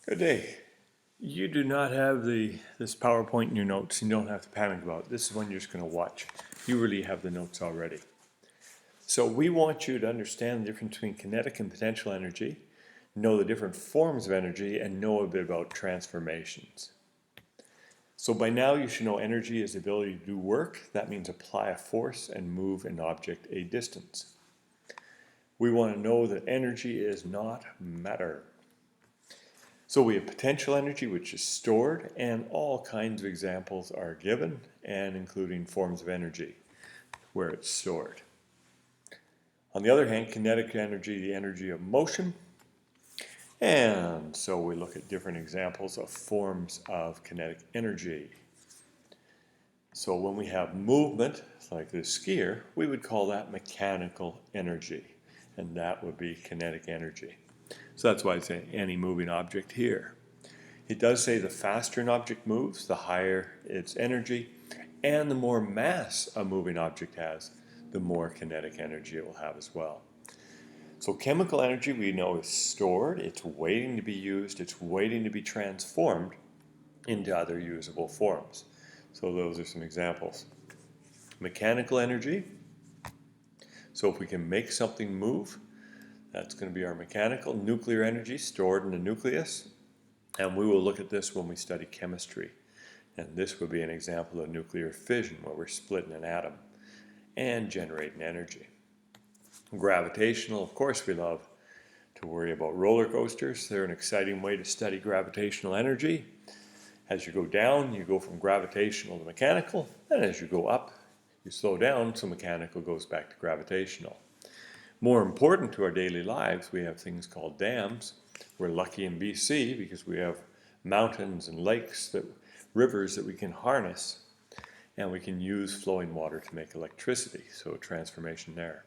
Good day. You do not have this PowerPoint in your notes. You don't have to panic about it. This is one you're just going to watch. You really have the notes already. So we want you to understand the difference between kinetic and potential energy, know the different forms of energy, and know a bit about transformations. So by now you should know energy is the ability to do work. That means apply a force and move an object a distance. We want to know that energy is not matter. So we have potential energy, which is stored, and all kinds of examples are given, and including forms of energy where it's stored. On the other hand, kinetic energy, the energy of motion, and so we look at different examples of forms of kinetic energy. So when we have movement, like this skier, we would call that mechanical energy, and that would be kinetic energy. So that's why it's any moving object here. It does say the faster an object moves, the higher its energy, and the more mass a moving object has, the more kinetic energy it will have as well. So chemical energy we know is stored, it's waiting to be used, it's waiting to be transformed into other usable forms. So those are some examples. Mechanical energy, so if we can make something move, that's going to be our mechanical. Nuclear energy stored in the nucleus, and we will look at this when we study chemistry. And this would be an example of nuclear fission, where we're splitting an atom and generating energy. Gravitational, of course, we love to worry about roller coasters. They're an exciting way to study gravitational energy. As you go down, you go from gravitational to mechanical, and as you go up, you slow down, so mechanical goes back to gravitational. More important to our daily lives, we have things called dams. We're lucky in BC because we have mountains and lakes, rivers that we can harness, and we can use flowing water to make electricity, so a transformation there.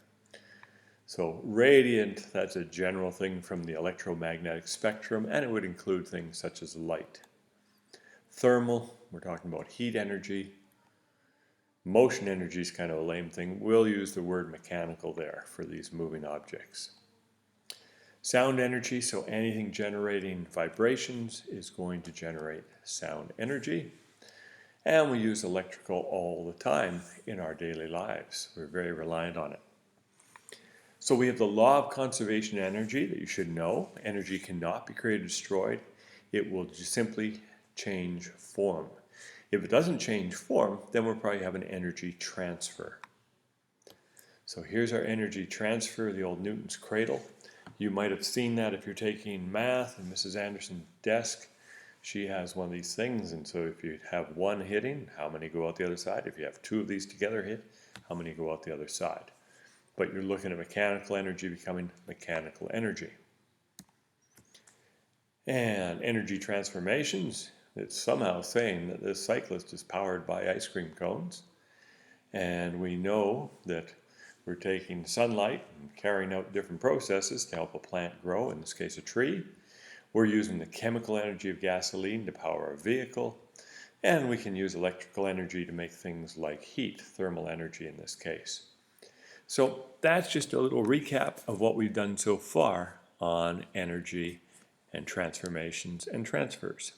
So radiant, that's a general thing from the electromagnetic spectrum, and it would include things such as light. Thermal, we're talking about heat energy. Motion energy is kind of a lame thing. We'll use the word mechanical there for these moving objects. Sound energy, so anything generating vibrations is going to generate sound energy. And we use electrical all the time in our daily lives. We're very reliant on it. So we have the law of conservation of energy that you should know. Energy cannot be created or destroyed. It will just simply change form. If it doesn't change form, then we'll probably have an energy transfer. So here's our energy transfer, the old Newton's cradle. You might have seen that if you're taking math in Mrs. Anderson's desk. She has one of these things, and so if you have one hitting, how many go out the other side? If you have two of these together hit, how many go out the other side? But you're looking at mechanical energy becoming mechanical energy. And energy transformations, it's somehow saying that this cyclist is powered by ice cream cones. And we know that we're taking sunlight and carrying out different processes to help a plant grow, in this case a tree. We're using the chemical energy of gasoline to power a vehicle. And we can use electrical energy to make things like heat, thermal energy in this case. So that's just a little recap of what we've done so far on energy and transformations and transfers.